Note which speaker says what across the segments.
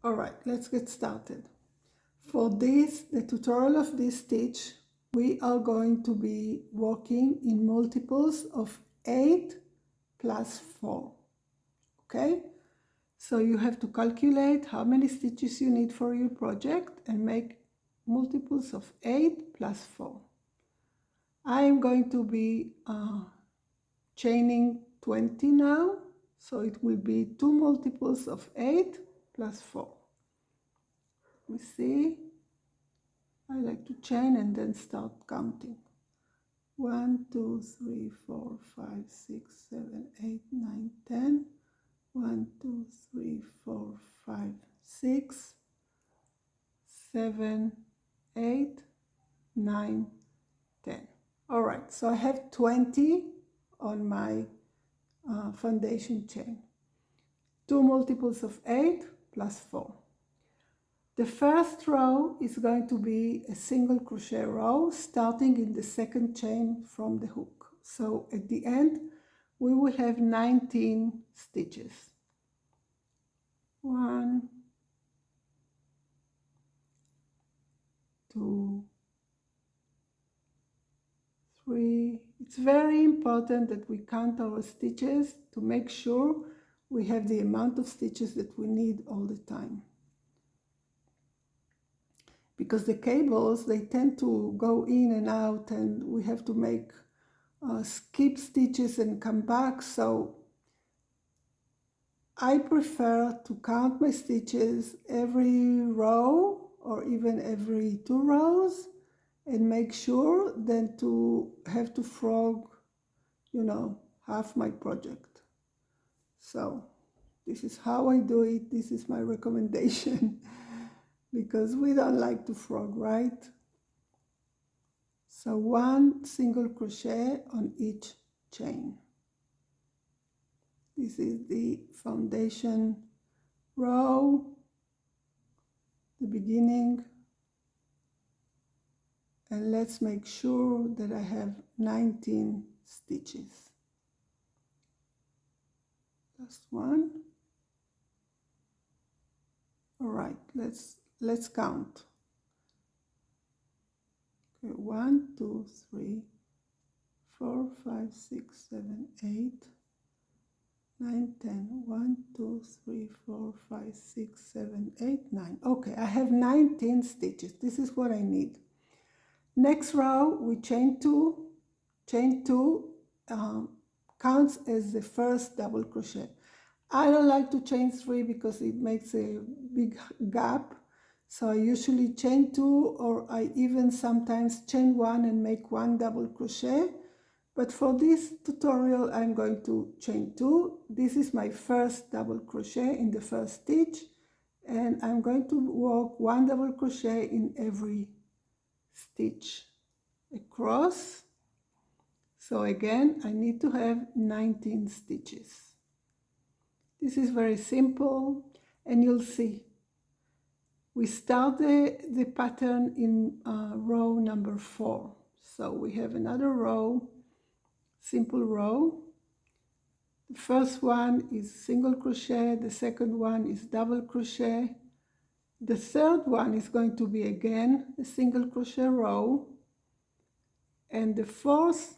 Speaker 1: All right, let's get started. For this, the tutorial of this stitch, we are going to be working in multiples of 8 plus 4. Okay? So you have to calculate how many stitches you need for your project and make multiples of 8 plus 4. I am going to be chaining 20 now, so it will be 2 multiples of 8 plus 4. We see, I like to chain and then start counting. 1, 2, 3, 4, 5, 6, 7, 8, 9, 10. 1, 2, 3, 4, 5, 6, 7, 8, 9, 10. All right, so I have 20 on my foundation chain. 2 multiples of 8 plus 4. The first row is going to be a single crochet row starting in the second chain from the hook. So at the end, we will have 19 stitches. 1, 2, 3. It's very important that we count our stitches to make sure we have the amount of stitches that we need all the time. Because the cables, they tend to go in and out, and we have to make skip stitches and come back. So I prefer to count my stitches every row or even every 2 rows and make sure than to have to frog, half my project. So this is how I do it. This is my recommendation because we don't like to frog, right? So 1 single crochet on each chain. This is the foundation row, the beginning, and let's make sure that I have 19 stitches. Last one. All right, let's count. Okay, 1, 2, 3, 4, 5, 6, 7, 8, 9, 10. 1, 2, 3, 4, 5, 6, 7, 8, 9. Okay, I have 19 stitches. This is what I need. Next row, we chain 2. Chain 2 counts as the first double crochet. I don't like to chain 3 because it makes a big gap. So I usually chain 2, or I even sometimes chain 1 and make 1 double crochet. But for this tutorial, I'm going to chain 2. This is my first double crochet in the first stitch. And I'm going to work 1 double crochet in every stitch across. So again, I need to have 19 stitches. This is very simple, and you'll see. We start the pattern in row number 4. So we have another row, simple row. The first one is single crochet, the second one is double crochet. The third one is going to be again a single crochet row. And the fourth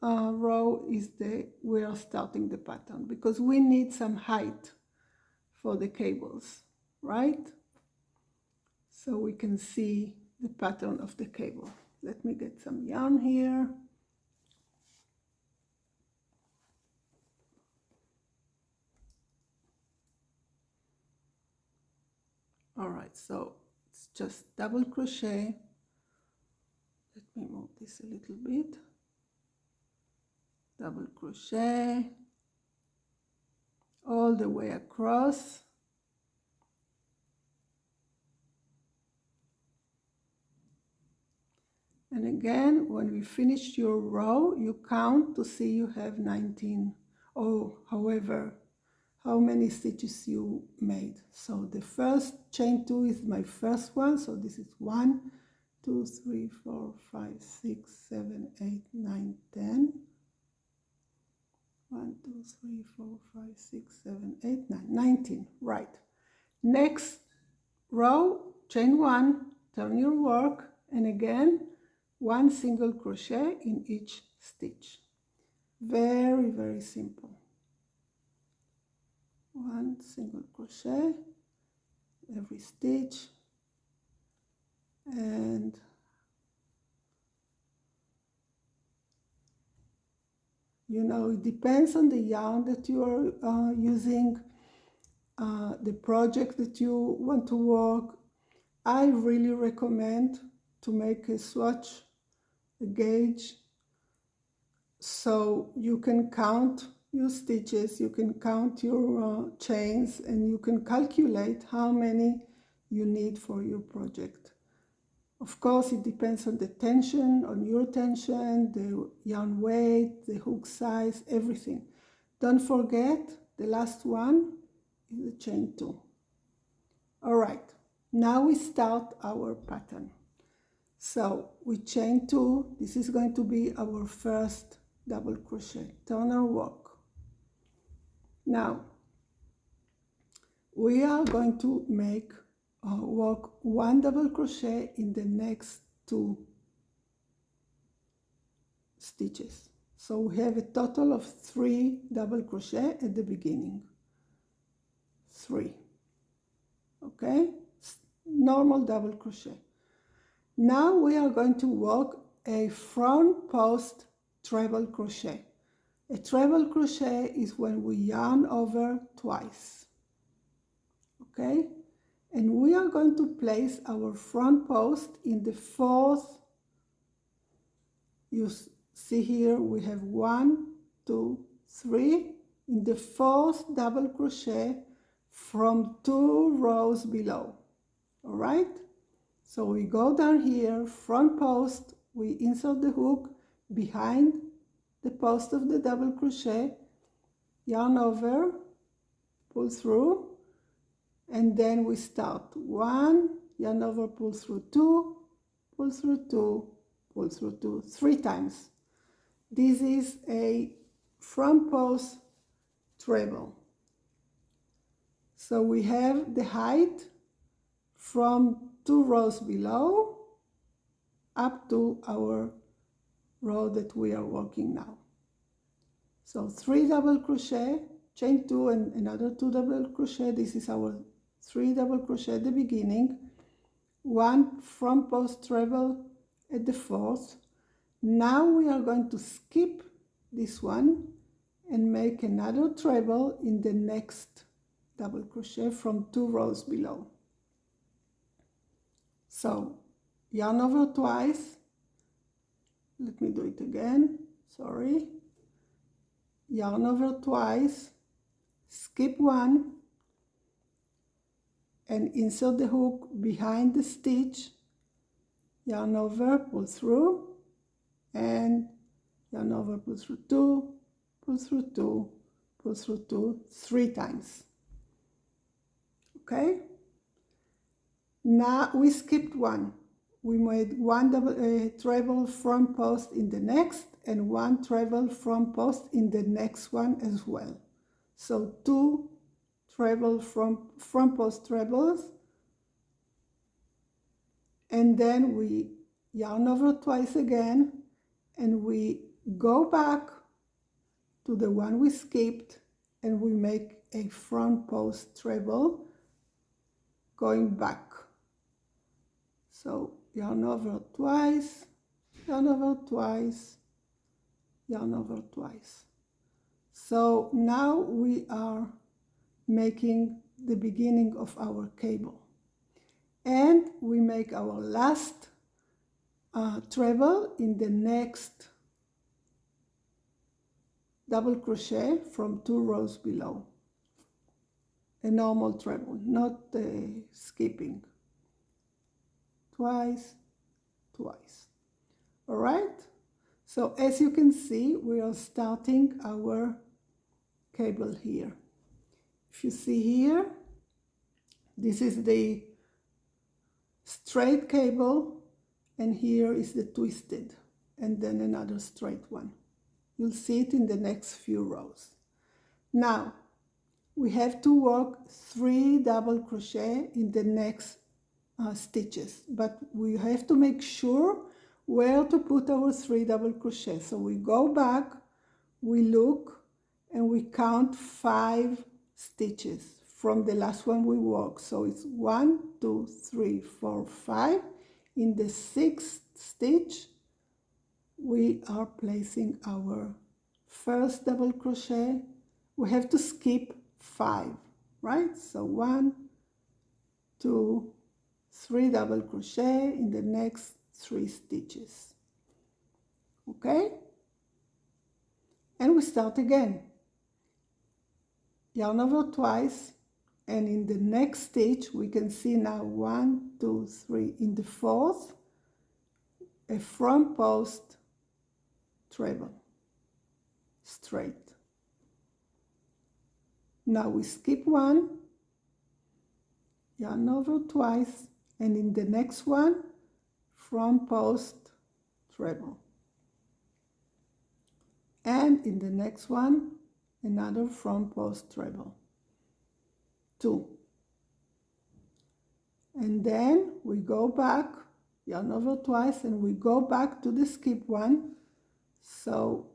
Speaker 1: row is we are starting the pattern because we need some height for the cables, right? So we can see the pattern of the cable. Let me get some yarn here. All right, so it's just double crochet. Let me move this a little bit. Double crochet all the way across. And again, when we finish your row, you count to see you have 19, or however, how many stitches you made. So the first chain 2 is my first one. So this is 1, 2, 3, 4, 5, 6, 7, 8, 9, 10. 1, 2, 3, 4, 5, 6, 7, 8, 9, 19, right. Next row, chain 1, turn your work, and again 1 single crochet in each stitch. Very, very simple. 1 single crochet every stitch, and you know, it depends on the yarn that you are using, the project that you want to work. I really recommend to make a swatch, a gauge, so you can count your stitches, you can count your chains, and you can calculate how many you need for your project. Of course, it depends on the tension, on your tension, the yarn weight, the hook size, everything. Don't forget, the last one is the chain 2. All right, now we start our pattern. So we chain 2, this is going to be our first double crochet. Turn our work. Now we are going to make work 1 double crochet in the next 2 stitches. So we have a total of 3 double crochet at the beginning. 3. Okay, normal double crochet. Now we are going to work a front post treble crochet. A treble crochet is when we yarn over twice. Okay, and we are going to place our front post in the 4th. You see here we have 1, 2, 3 in the 4th double crochet from 2 rows below. All right, so we go down here, front post, we insert the hook behind the post of the double crochet, yarn over, pull through, and then we start 1, yarn over, pull through 2, pull through 2, pull through 2, 3 times. This is a front post treble. So we have the height from 2 rows below up to our row that we are working now. So 3 double crochet, chain 2 and another 2 double crochet. This is our 3 double crochet at the beginning, 1 front post treble at the 4th. Now we are going to skip this one and make another treble in the next double crochet from 2 rows below. So yarn over twice. Let me do it again, sorry. Yarn over twice, skip 1, and insert the hook behind the stitch, yarn over, pull through, and yarn over, pull through 2, pull through 2, pull through 2, 3 times. Okay, now we skipped 1. We made 1 double treble front post in the next and 1 treble front post in the next one as well. So 2 treble front post trebles, and then we yarn over twice again, and we go back to the one we skipped, and we make a front post treble going back. So yarn over twice, yarn over twice, yarn over twice. So now we are making the beginning of our cable, and we make our last treble in the next double crochet from 2 rows below. A normal treble, not skipping. Twice, twice. All right, so as you can see, we are starting our cable here. If you see here, this is the straight cable, and here is the twisted, and then another straight one. You'll see it in the next few rows. Now we have to work 3 double crochet in the next stitches, but we have to make sure where to put our 3 double crochet. So we go back, we look, and we count 5 stitches from the last one we worked. So it's 1, 2, 3, 4, 5. In the 6th stitch we are placing our first double crochet. We have to skip 5, right? So 1, 2, 3 double crochet in the next 3 stitches. Okay, and we start again. Yarn over twice, and in the next stitch we can see now 1, 2, 3. In the 4th, a front post treble straight. Now we skip 1, yarn over twice, and in the next one, front post treble, and in the next one, another front post treble, 2, and then we go back, yarn over twice, and we go back to the skip one, so,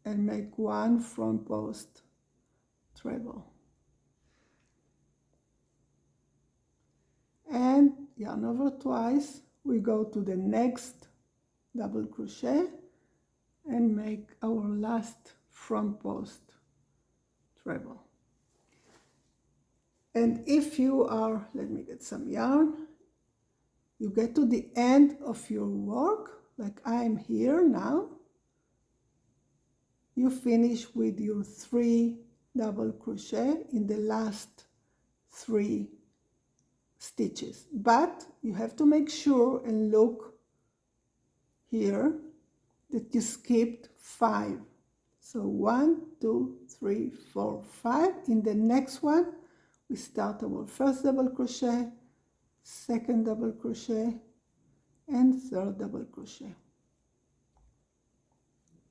Speaker 1: and make 1 front post treble, and yarn over twice, we go to the next double crochet and make our last front post treble. And if you are, let me get some yarn, you get to the end of your work, like I'm here now, you finish with your 3 double crochet in the last 3 stitches, but you have to make sure and look here that you skipped 5. So 1, 2, 3, 4, 5. In the next one we start our first double crochet, second double crochet, and third double crochet.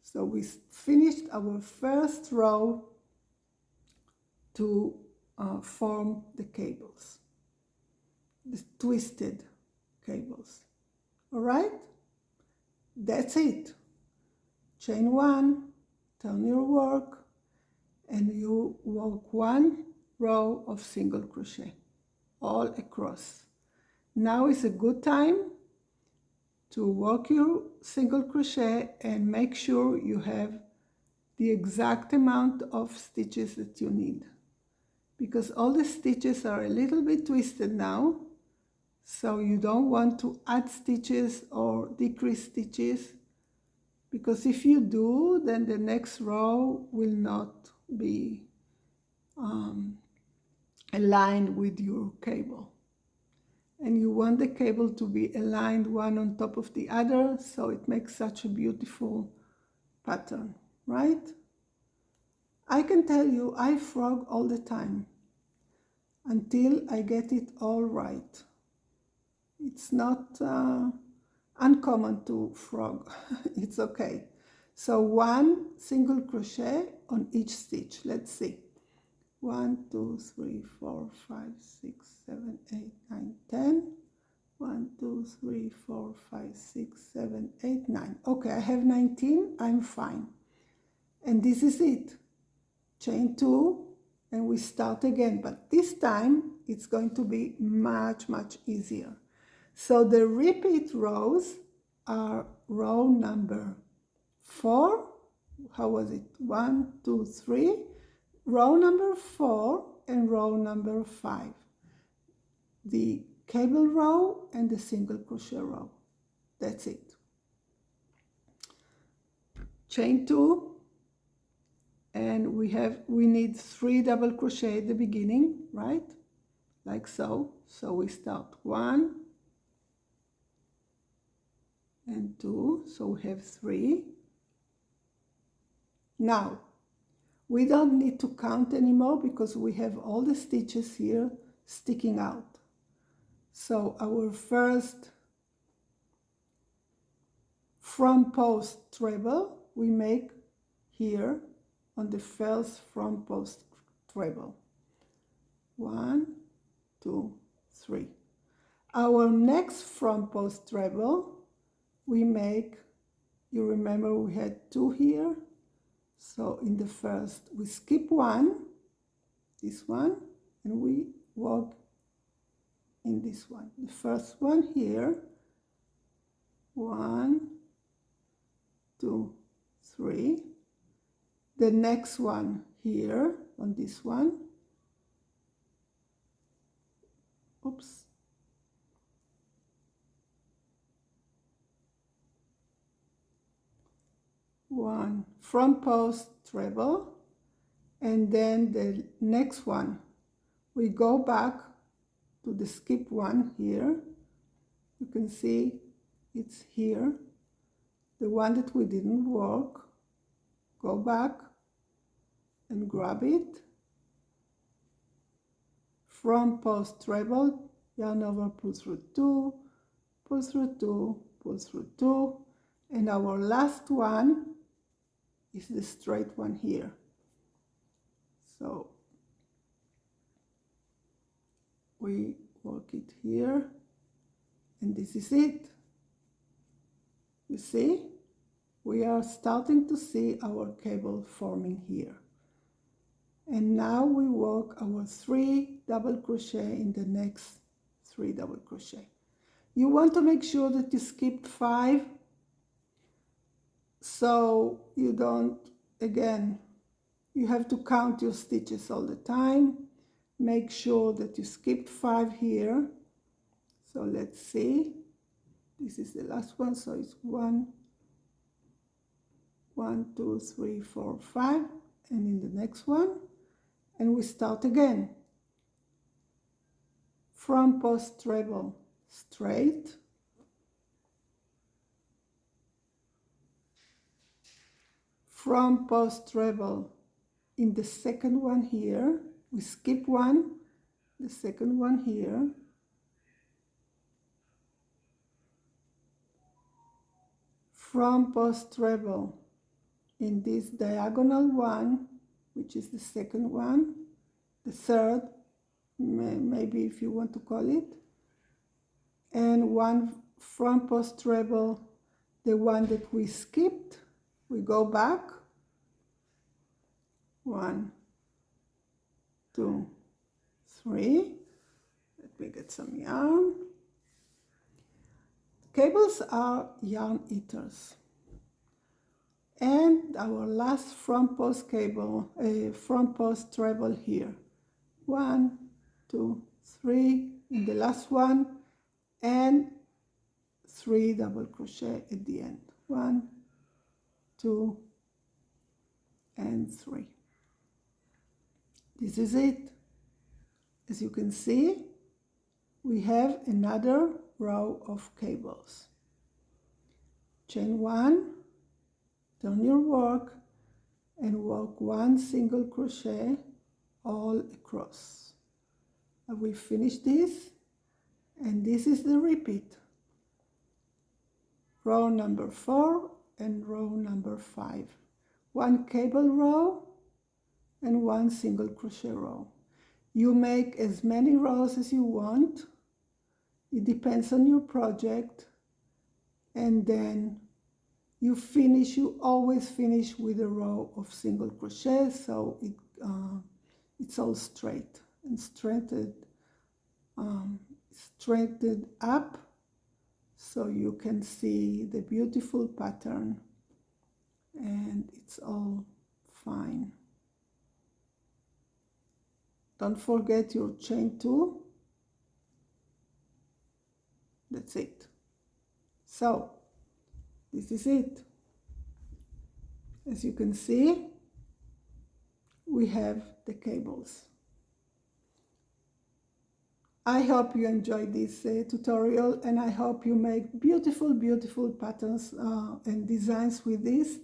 Speaker 1: So we finished our first row to form the cables, the twisted cables. All right, that's it. Chain 1, turn your work, and you work 1 row of single crochet all across. Now is a good time to work your single crochet and make sure you have the exact amount of stitches that you need, because all the stitches are a little bit twisted now, so you don't want to add stitches or decrease stitches, because if you do, then the next row will not be aligned with your cable, and you want the cable to be aligned one on top of the other, so it makes such a beautiful pattern, right? I can tell you I frog all the time until I get it all right. It's not uncommon to frog. It's okay. So 1 single crochet on each stitch. Let's see. 1, 2, 3, 4, 5, 6, 7, 8, 9, 10. 1, 2, 3, 4, 5, 6, 7, 8, 9. Okay, I have 19. I'm fine. And this is it. Chain 2, and we start again. But this time it's going to be much, much easier. So the repeat rows are row number 4. How was it? 1, 2, 3. Row number 4 and row number 5. The cable row and the single crochet row. That's it. Chain 2, and we need 3 double crochet at the beginning, right? Like so. So we start 1 and 2, so we have 3. Now we don't need to count anymore because we have all the stitches here sticking out. So our first front post treble we make here on the first front post treble. 1, 2, 3. Our next front post treble, we make, you remember we had 2 here, so in the first we skip 1, this one, and we walk in this one. The first one here, 1, 2, 3. The next one here on this one, oops, one front post treble, and then the next one we go back to the skip one here. You can see it's here, the one that we didn't work. Go back and grab it, front post treble, yarn over, pull through 2, pull through 2, pull through 2, and our last one is the straight one here. So we work it here, and this is it. You see, we are starting to see our cable forming here. And now we work our 3 double crochet in the next 3 double crochet. You want to make sure that you skip 5, so you don't, again, you have to count your stitches all the time. Make sure that you skip 5 here. So let's see, this is the last one, so it's 1, 2, 3, 4, 5, and in the next one, and we start again. Front post treble straight, front post treble in the second one here, we skip 1, the second one here, front post treble in this diagonal one, which is the second one, the third, maybe if you want to call it, and 1 front post treble, the one that we skipped, we go back, 1, 2, 3. Let me get some yarn. Cables are yarn eaters. And our last front post cable, front post treble here. 1, 2, 3 in the last one, and 3 double crochet at the end. 1, 2, and 3. This is it. As you can see, we have another row of cables. Chain 1, turn your work, and work 1 single crochet all across. I will finish this, and this is the repeat. Row number 4 and row number 5. 1 cable row and 1 single crochet row. You make as many rows as you want. It depends on your project. And then you finish, you always finish with a row of single crochet, so it's all straight and straightened up, so you can see the beautiful pattern, and it's all fine. Don't forget your chain 2. That's it. So this is it. As you can see, we have the cables. I hope you enjoyed this tutorial, and I hope you make beautiful, beautiful patterns and designs with this.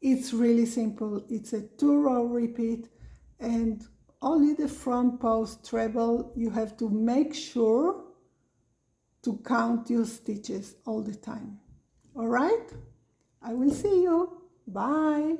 Speaker 1: It's really simple. It's a 2-row repeat, and only the front post treble. You have to make sure to count your stitches all the time. All right? I will see you. Bye.